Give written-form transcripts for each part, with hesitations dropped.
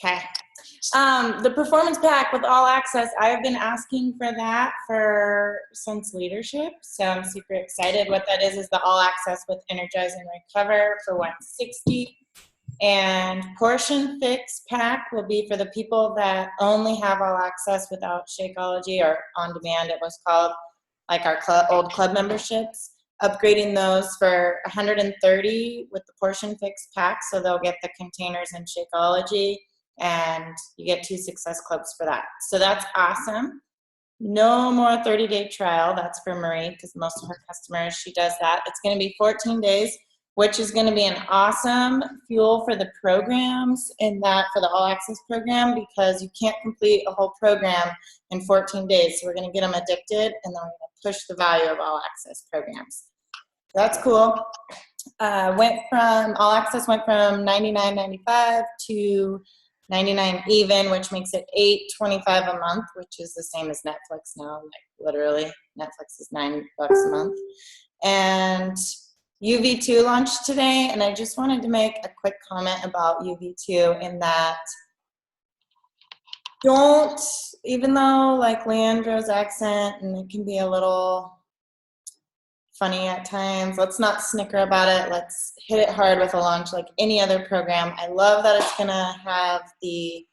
Okay. The performance pack with all access, I've been asking for that since leadership. So I'm super excited. What that is the all access with Energize and Recover for 160. And portion fix pack will be for the people that only have all access without Shakeology, or on demand it was called, like our old club memberships. Upgrading those for 130 with the portion fix pack, so they'll get the containers and Shakeology, and you get 2 Success Clubs for that. So that's awesome. No more 30-day trial. That's for Marie, because most of her customers, she does that. It's going to be 14 days, which is going to be an awesome fuel for the programs for the All Access program, because you can't complete a whole program in 14 days. So we're going to get them addicted, and then we're going to push the value of All Access programs. That's cool. All Access went from $99.95 to $99 even, which makes it $8.25 a month, which is the same as Netflix now. Like literally, Netflix is $9 a month. And UV2 launched today, and I just wanted to make a quick comment about UV2 in that even though like Leandro's accent and it can be a little funny at times, let's not snicker about it. Let's hit it hard with a launch like any other program. I love that it's gonna have the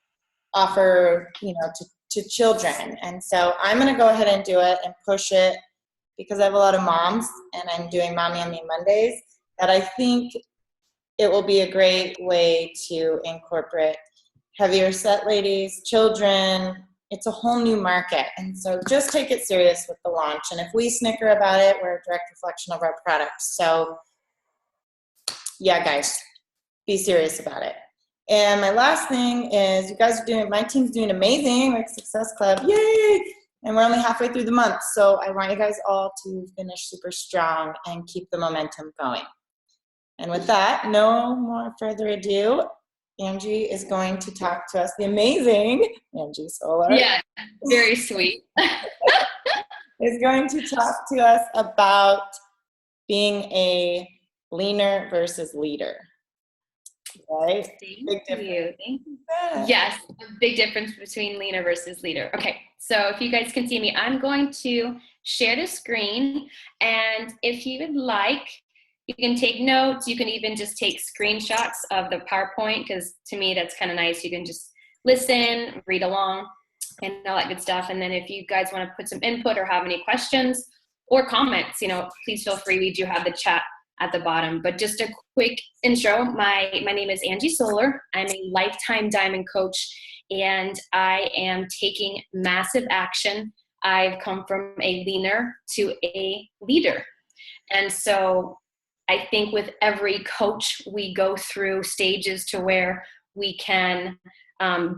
offer, to children. And so I'm gonna go ahead and do it and push it, because I have a lot of moms and I'm doing Mommy and Me Mondays, that I think it will be a great way to incorporate heavier set ladies, children. It's a whole new market. And so just take it serious with the launch. And if we snicker about it, we're a direct reflection of our product. So yeah, guys, be serious about it. And my last thing is, my team's doing amazing, like Success Club, yay! And we're only halfway through the month. So I want you guys all to finish super strong and keep the momentum going. And with that, no more further ado, Angie is going to talk to us, the amazing Angie Solar. Yeah, very sweet. Is going to talk to us about being a leaner versus leader. Right? Thank you. Yes, a big difference between leaner versus leader. Okay, so if you guys can see me, I'm going to share the screen, and if you would like, you can take notes. You can even just take screenshots of the PowerPoint, because to me that's kind of nice. You can just listen, read along, and all that good stuff. And then if you guys want to put some input or have any questions or comments, please feel free. We do have the chat at the bottom. But just a quick intro. My name is Angie Solar. I'm a lifetime diamond coach, and I am taking massive action. I've come from a leaner to a leader. And so I think with every coach, we go through stages to where we can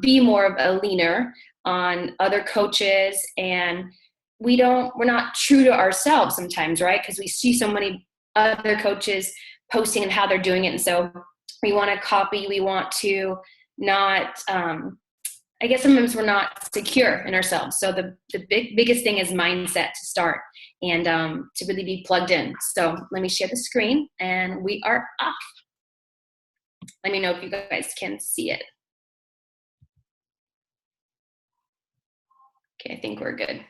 be more of a leaner on other coaches, and we're not true to ourselves sometimes, right? Because we see so many other coaches posting and how they're doing it, and so we want to copy. We want to not. I guess sometimes we're not secure in ourselves. So the biggest thing is mindset to start, and to really be plugged in. So let me share the screen, and we are off. Let me know if you guys can see it. Okay, I think we're good.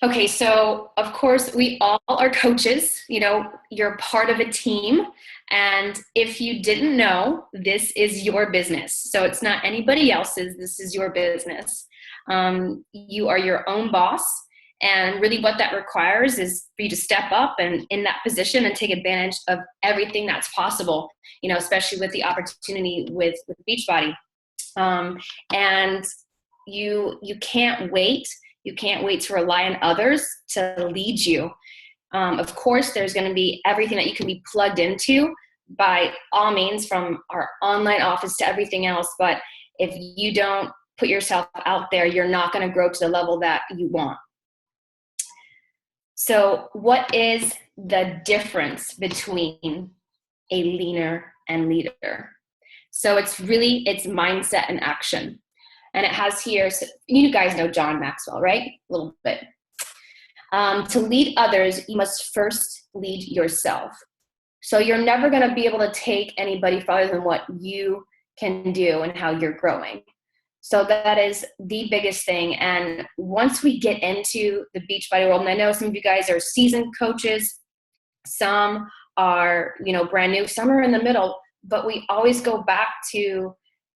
Okay, so of course we all are coaches. You're part of a team, and if you didn't know, this is your business. So it's not anybody else's. This is your business. You are your own boss, and really what that requires is for you to step up and in that position and take advantage of everything that's possible. Especially with the opportunity with Beachbody, and you can't wait. You can't wait to rely on others to lead you. Of course, there's going to be everything that you can be plugged into, by all means, from our online office to everything else. But if you don't put yourself out there, you're not going to grow to the level that you want. So what is the difference between a leaner and leader? So it's mindset and action. And it has here, so you guys know John Maxwell, right? A little bit. To lead others, you must first lead yourself. So you're never going to be able to take anybody farther than what you can do and how you're growing. So that is the biggest thing. And once we get into the Beachbody world, and I know some of you guys are seasoned coaches, some are, brand new, some are in the middle, but we always go back to,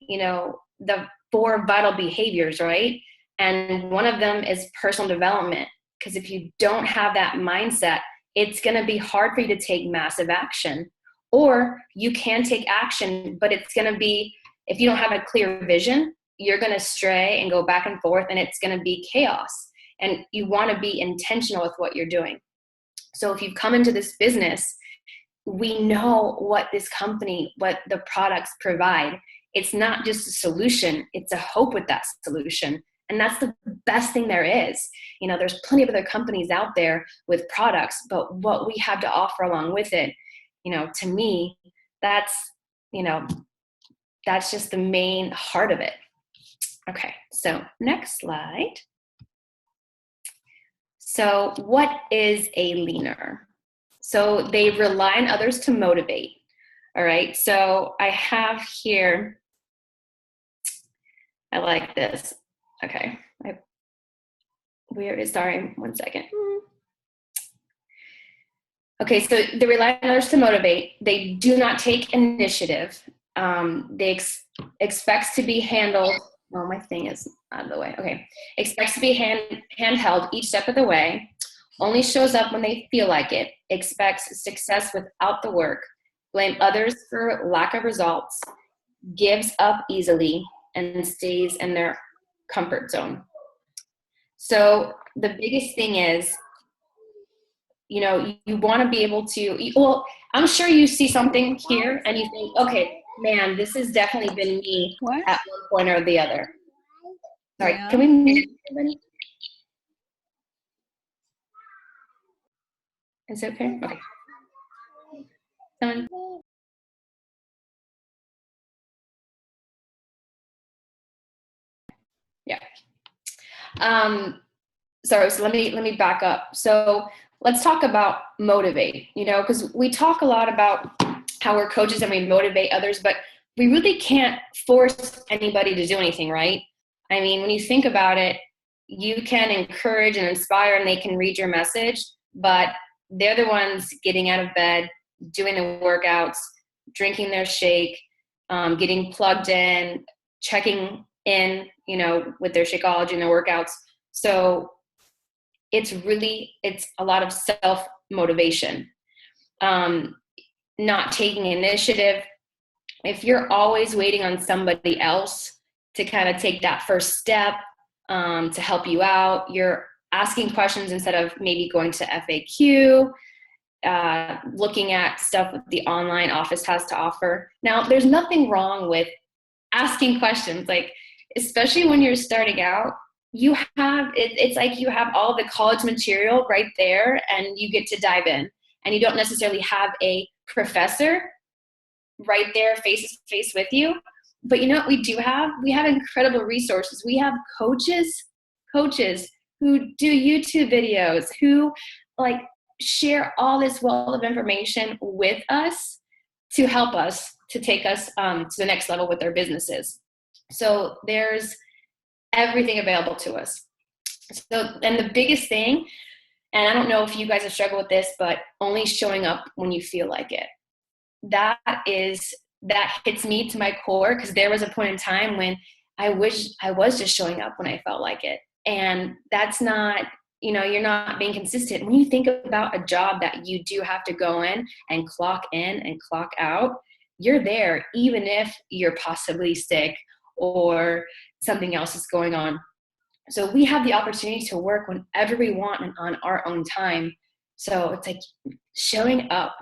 the 4 vital behaviors, right? And one of them is personal development. Because if you don't have that mindset, it's going to be hard for you to take massive action. Or you can take action, but it's going to be, if you don't have a clear vision, you're going to stray and go back and forth, and it's going to be chaos. And you want to be intentional with what you're doing. So if you've come into this business, we know what this company, what the products provide. It's not just a solution, it's a hope with that solution. And that's the best thing there is. There's plenty of other companies out there with products, but what we have to offer along with it, to me, that's just the main heart of it. Okay, so next slide. So what is a leaner? So they rely on others to motivate. All right, so I have here, I like this. Okay, sorry, one second. Okay, so they rely on others to motivate. They do not take initiative. They expects to be handled. Oh, my thing is out of the way. Okay, expects to be handheld each step of the way. Only shows up when they feel like it. Expects success without the work. Blame others for lack of results. Gives up easily and stays in their comfort zone. So the biggest thing is, you want to be able to, well, I'm sure you see something here and you think, okay, man, this has definitely been me at one point or the other. Sorry, can we mute everybody? Is it okay? Okay. Yeah. Sorry, so let me back up. So let's talk about motivate, because we talk a lot about how we're coaches and we motivate others, but we really can't force anybody to do anything, right? I mean, when you think about it, you can encourage and inspire and they can read your message, but they're the ones getting out of bed, doing the workouts, drinking their shake, getting plugged in, checking in, with their Shakeology and their workouts. So it's a lot of self-motivation, not taking initiative. If you're always waiting on somebody else to kind of take that first step to help you out, you're asking questions instead of maybe going to FAQ, looking at stuff that the online office has to offer. Now, there's nothing wrong with asking questions, like, especially when you're starting out. It's like you have all the college material right there and you get to dive in, and you don't necessarily have a professor right there face to face with you. But you know what we do have? We have incredible resources. We have coaches who do YouTube videos, who share all this wealth of information with us to help us to take us to the next level with their businesses. So there's everything available to us. So, and the biggest thing, and I don't know if you guys have struggled with this, but only showing up when you feel like it. That hits me to my core, because there was a point in time when I wish I was just showing up when I felt like it. And that's not, you're not being consistent. When you think about a job that you do have to go in and clock out, you're there even if you're possibly sick or something else is going on. So we have the opportunity to work whenever we want and on our own time. So it's like showing up,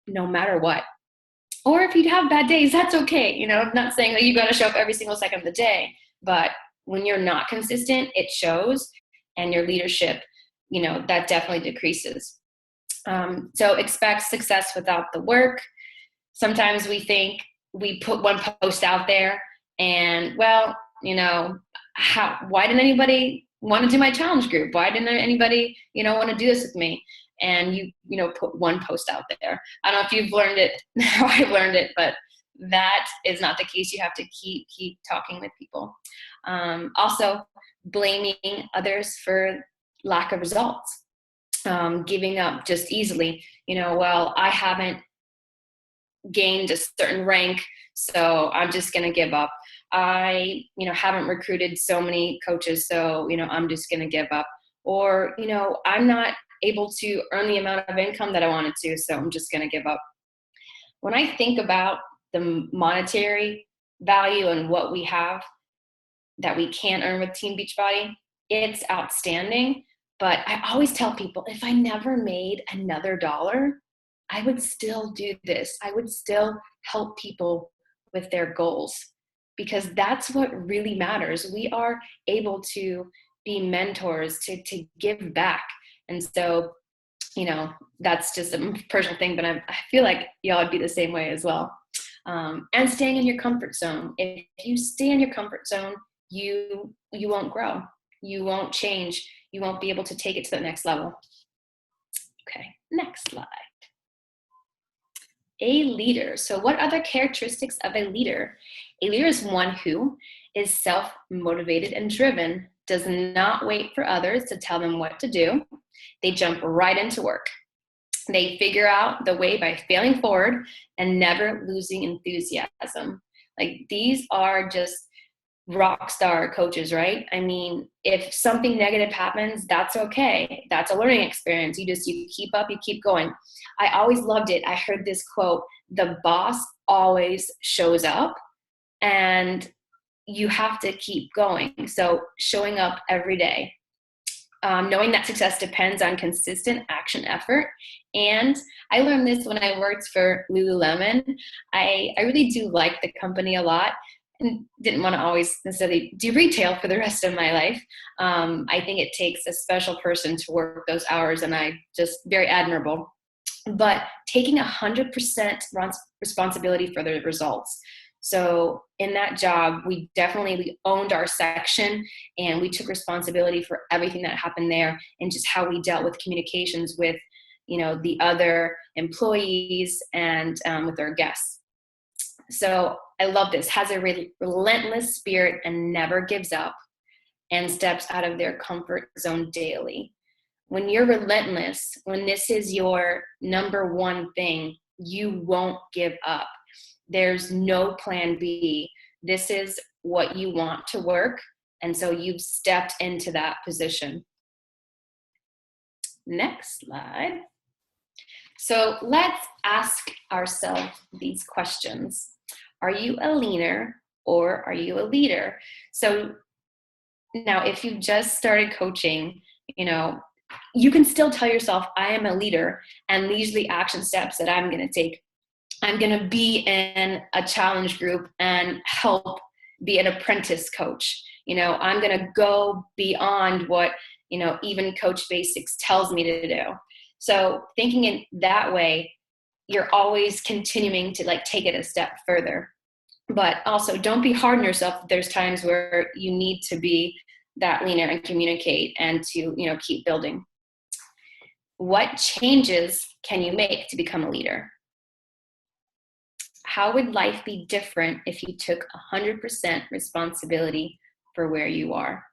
no matter what. Or if you have bad days, that's okay. I'm not saying that you got to show up every single second of the day, but when you're not consistent, it shows, and your leadership, that definitely decreases. So expect success without the work. Sometimes we think we put one post out there and, well, why didn't anybody want to do my challenge group? Why didn't anybody, want to do this with me? And you put one post out there. I don't know if you've learned it how I've learned it, but that is not the case. You have to keep talking with people. Also, blaming others for lack of results, giving up just easily. Well, I haven't gained a certain rank, so I'm just going to give up. I, haven't recruited so many coaches, so, I'm just going to give up. Or, I'm not able to earn the amount of income that I wanted to, so I'm just going to give up. When I think about the monetary value and what we have that we can earn with Team Beachbody, it's outstanding. But I always tell people, if I never made another dollar, I would still do this. I would still help people with their goals, because that's what really matters. We are able to be mentors, to give back. And so, that's just a personal thing, but I feel like y'all would be the same way as well. And staying in your comfort zone. If you stay in your comfort zone, you won't grow. You won't change. You won't be able to take it to the next level. Okay, next slide. A leader. So what are the characteristics of a leader? A leader is one who is self-motivated and driven, does not wait for others to tell them what to do. They jump right into work. They figure out the way by failing forward and never losing enthusiasm. Like, these are just rock star coaches, right? I mean, if something negative happens, that's okay. That's a learning experience. You keep up, you keep going. I always loved it. I heard this quote: the boss always shows up, and you have to keep going. So showing up every day, knowing that success depends on consistent action effort. And I learned this when I worked for Lululemon. I really do like the company a lot, and didn't want to always necessarily do retail for the rest of my life. I think it takes a special person to work those hours, and I just very admirable. But taking 100% responsibility for the results. So in that job, we owned our section, and we took responsibility for everything that happened there, and just how we dealt with communications with, the other employees and with our guests. So I love this. Has a relentless spirit and never gives up, and steps out of their comfort zone daily. When you're relentless, when this is your number one thing, you won't give up. There's no plan B. This is what you want to work. And so you've stepped into that position. Next slide. So let's ask ourselves these questions. Are you a leaner or are you a leader? So now, if you've just started coaching, you can still tell yourself, I am a leader, and these are the action steps that I'm going to take. I'm going to be in a challenge group and help be an apprentice coach. I'm going to go beyond what, even Coach Basics tells me to do. So thinking in that way, you're always continuing to take it a step further. But also, don't be hard on yourself. There's times where you need to be that leaner and communicate, and to, keep building. What changes can you make to become a leader? How would life be different if you took 100% responsibility for where you are?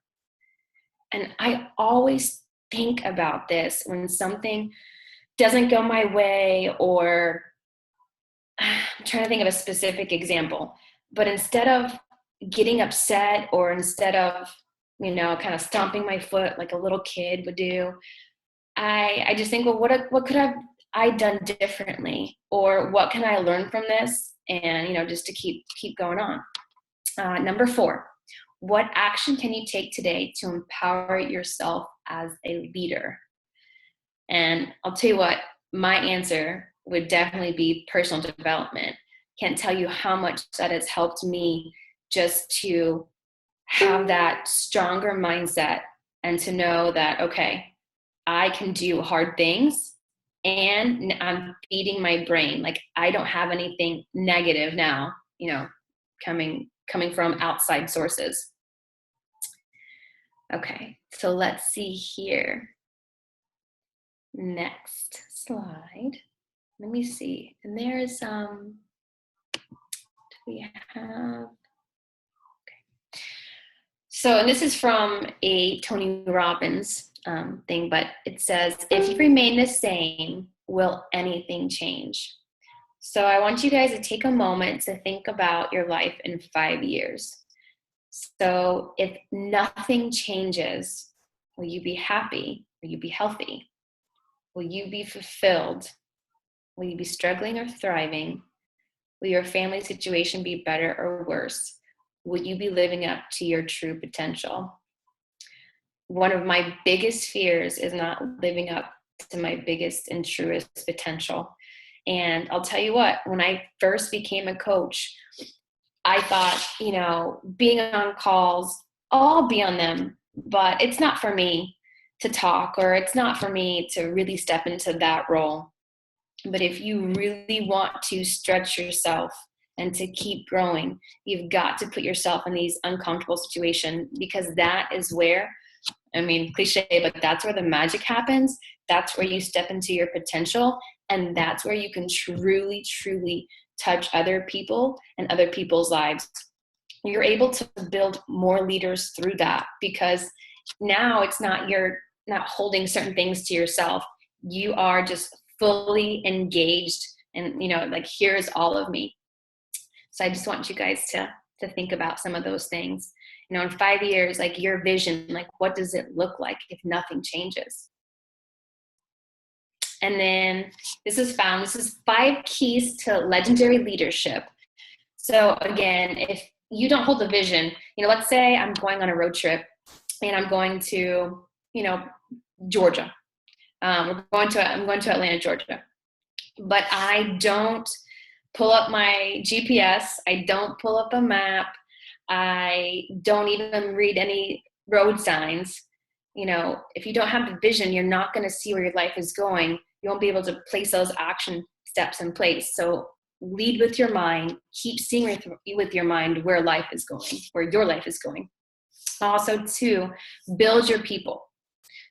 And I always think about this when something doesn't go my way, or I'm trying to think of a specific example, but instead of getting upset, or instead of, kind of stomping my foot like a little kid would do, I just think, well, what could I done differently, or what can I learn from this? And, just to keep going on. Number 4, what action can you take today to empower yourself as a leader? And I'll tell you what, my answer would definitely be personal development. Can't tell you how much that has helped me, just to have that stronger mindset, and to know that, okay, I can do hard things, and I'm feeding my brain. Like, I don't have anything negative now, coming from outside sources. Okay, so let's see here. Next slide. Let me see. And there's We have, so, and this is from a Tony Robbins thing, but it says, if you remain the same, will anything change? So I want you guys to take a moment to think about your life in 5 years. So if nothing changes, will you be happy? Will you be healthy? Will you be fulfilled? Will you be struggling or thriving? Will your family situation be better or worse? Will you be living up to your true potential? One of my biggest fears is not living up to my biggest and truest potential. And I'll tell you what, when I first became a coach, I thought, being on calls, I'll be on them, but it's not for me to talk, or it's not for me to really step into that role. But if you really want to stretch yourself and to keep growing, you've got to put yourself in these uncomfortable situations, because that is where, cliche, but that's where the magic happens. That's where you step into your potential. And that's where you can truly, truly touch other people and other people's lives. You're able to build more leaders through that, because now it's not, you're not holding certain things to yourself. You are just fully engaged and, here's all of me. So I just want you guys to think about some of those things. In 5 years, your vision, what does it look like if nothing changes? And then this is 5 keys to legendary leadership. So again, if you don't hold the vision, let's say I'm going on a road trip and I'm going to, Georgia. I'm going to Atlanta, Georgia. But I don't pull up my GPS. I don't pull up a map. I don't even read any road signs. If you don't have the vision, you're not going to see where your life is going. You won't be able to place those action steps in place. So lead with your mind. Keep seeing with your mind where life is going, where your life is going. Also, 2, build your people.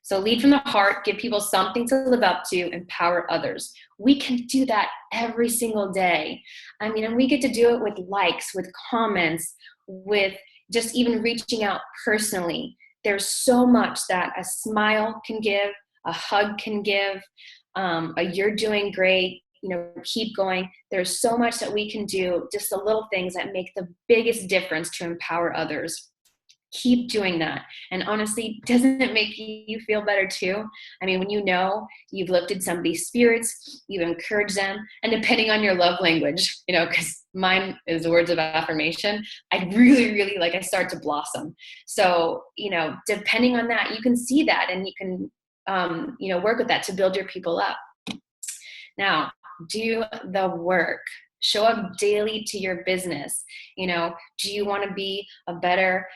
So lead from the heart, give people something to live up to, empower others. We can do that every single day. And we get to do it with likes, with comments, with just even reaching out personally. There's so much that a smile can give, a hug can give, you're doing great, keep going. There's so much that we can do, just the little things that make the biggest difference to empower others. Keep doing that. And honestly, doesn't it make you feel better too? When you've lifted somebody's spirits, you've encouraged them, and depending on your love language, because mine is words of affirmation, I really, really I start to blossom. So, depending on that, you can see that, and you can, work with that to build your people up. Now, do the work. Show up daily to your business. Do you want to be a better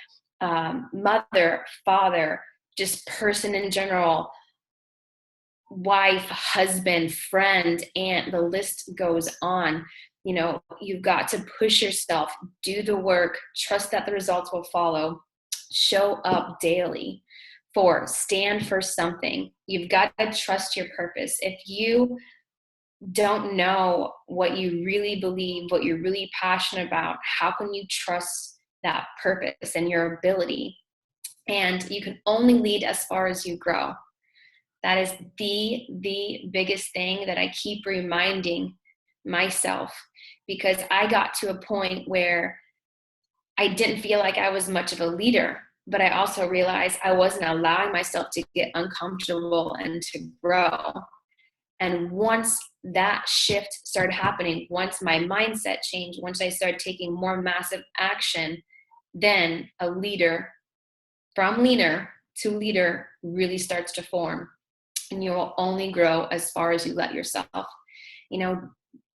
mother, father, just person in general, wife, husband, friend, aunt, the list goes on. You've got to push yourself, do the work, trust that the results will follow, show up daily. 4, stand for something. You've got to trust your purpose. If you don't know what you really believe, what you're really passionate about, how can you trust that purpose and your ability? And you can only lead as far as you grow. That is the biggest thing that I keep reminding myself, because I got to a point where I didn't feel like I was much of a leader, but I also realized I wasn't allowing myself to get uncomfortable and to grow. And once that shift started happening, once my mindset changed, once I started taking more massive action, then a leader, from leaner to leader, really starts to form. And you will only grow as far as you let yourself.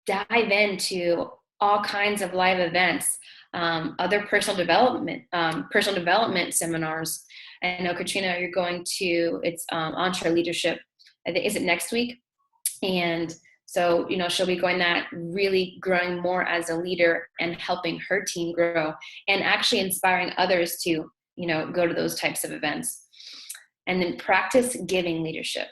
Dive into all kinds of live events, other personal development seminars. I know, Katrina, you're going to, it's Entre Leadership. Is it next week? And so, she'll be going that, really growing more as a leader and helping her team grow, and actually inspiring others to, go to those types of events. And then practice giving leadership.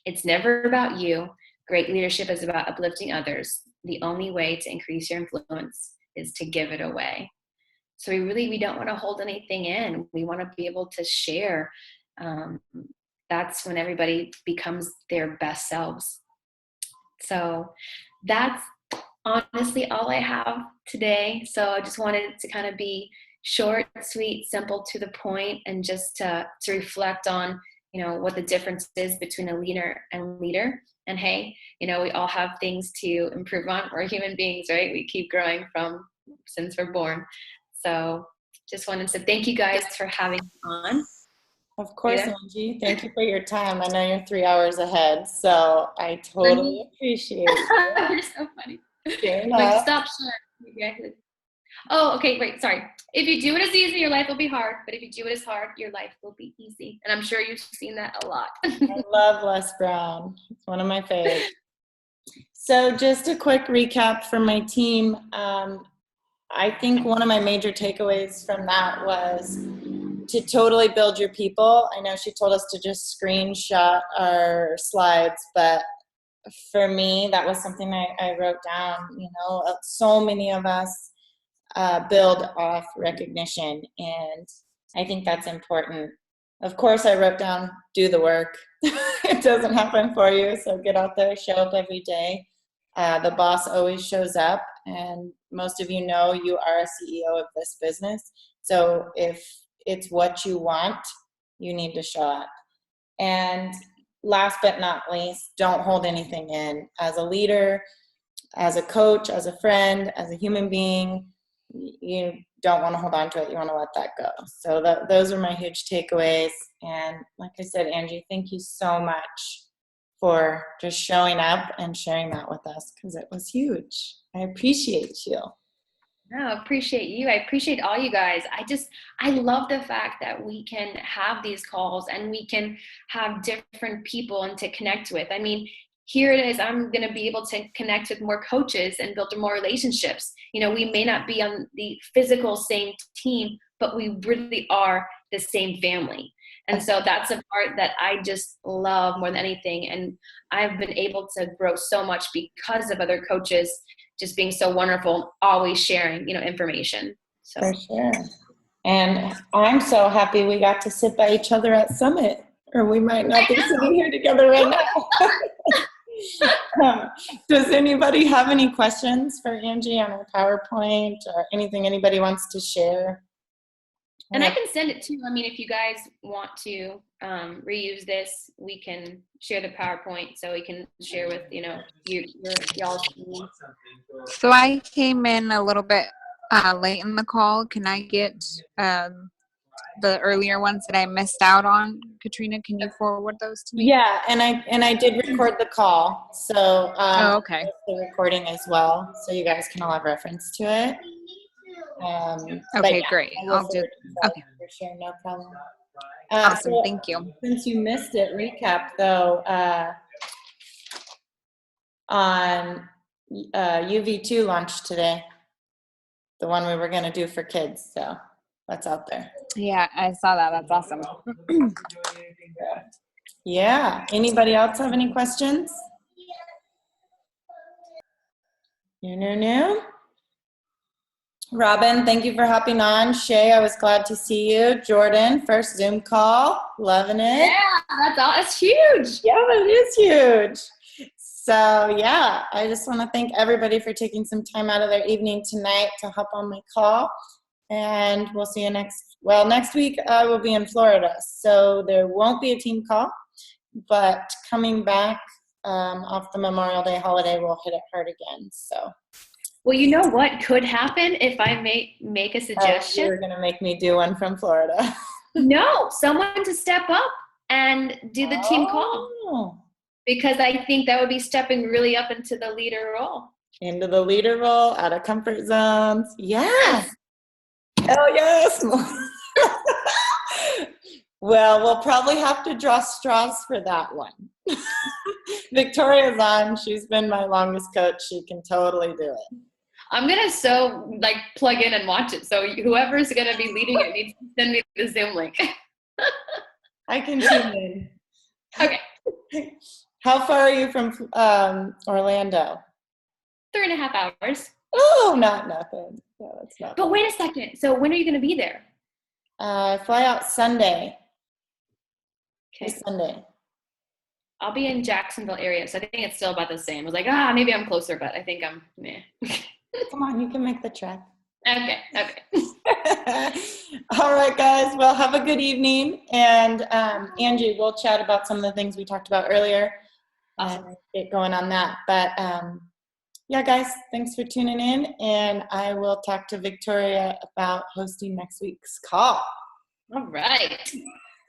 It's never about you. Great leadership is about uplifting others. The only way to increase your influence is to give it away. So we don't want to hold anything in. We want to be able to share. That's when everybody becomes their best selves. So that's honestly all I have today. So I just wanted to kind of be short, sweet, simple, to the point, and just to reflect on, what the difference is between a leader and leader. And hey, we all have things to improve on. We're human beings, right? We keep growing since we're born. So just wanted to thank you guys for having me on. Of course, Angie. Thank you for your time. I know you're 3 hours ahead, so I totally appreciate it. You're so funny. Like, stop sharing. Oh, okay, wait, sorry. If you do it as easy, your life will be hard. But if you do it as hard, your life will be easy. And I'm sure you've seen that a lot. I love Les Brown. It's one of my favorites. So just a quick recap for my team. I think one of my major takeaways from that was to totally build your people. I know she told us to just screenshot our slides, but for me, that was something I wrote down. So many of us build off recognition, and I think that's important. Of course, I wrote down, do the work. It doesn't happen for you, so get out there, show up every day. The boss always shows up, and most of you know you are a CEO of this business. So if it's what you want, you need to show up. And last but not least, don't hold anything in. As a leader, as a coach, as a friend, as a human being, you don't want to hold on to it. You want to let that go. So those are my huge takeaways. And like I said, Angie, thank you so much for just showing up and sharing that with us, because it was huge. I appreciate you. No, I appreciate you. I appreciate all you guys. I love the fact that we can have these calls and we can have different people and to connect with. I mean, here it is. I'm going to be able to connect with more coaches and build more relationships. We may not be on the physical same team, but we really are the same family. And so that's a part that I just love more than anything. And I've been able to grow so much because of other coaches just being so wonderful, always sharing, information. So. For sure. And I'm so happy we got to sit by each other at Summit, or we might not be sitting here together right now. Does anybody have any questions for Angie on her PowerPoint or anything anybody wants to share? And I can send it too. I mean, if you guys want to reuse this, we can share the PowerPoint so we can share with, y'all's team. So I came in a little bit late in the call. Can I get the earlier ones that I missed out on? Katrina, can you forward those to me? Yeah, and I did record the call. So okay. The recording as well, so you guys can all have reference to it. Okay, great. I'll do. Okay. For sure, no problem. Awesome, thank you. Since you missed it, recap though on UV2 launch today, the one we were going to do for kids. So that's out there. Yeah, I saw that. That's awesome. Yeah. Anybody else have any questions? No. Robin, thank you for hopping on. Shay, I was glad to see you. Jordan, first Zoom call. Loving it. Yeah, that's huge. Yeah, that is huge. So, yeah, I just want to thank everybody for taking some time out of their evening tonight to hop on my call. And we'll see you next week I will be in Florida. So there won't be a team call. But coming back off the Memorial Day holiday, we'll hit it hard again. So. Well, you know what could happen if I make a suggestion? You're going to make me do one from Florida. No, someone to step up and do the team call. Because I think that would be stepping really up into the leader role. Into the leader role, out of comfort zones. Yes. Oh, yes. Well, we'll probably have to draw straws for that one. Victoria's on. She's been my longest coach. She can totally do it. I'm going to plug in and watch it. So whoever's going to be leading it needs to send me the Zoom link. I can tune in. Okay. How far are you from Orlando? 3.5 hours. Oh, not nothing. No, that's not. But wait a second. So when are you going to be there? I fly out Sunday. Okay. This Sunday. I'll be in Jacksonville area, so I think it's still about the same. I was like, maybe I'm closer, but I think I'm meh. Come on, you can make the trek. Okay. All right, guys. Well, have a good evening. And Angie, we'll chat about some of the things we talked about earlier. Awesome. And get going on that. But yeah, guys, thanks for tuning in. And I will talk to Victoria about hosting next week's call. All right.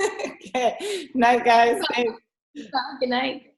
Okay. Night, guys. Thanks. Good night.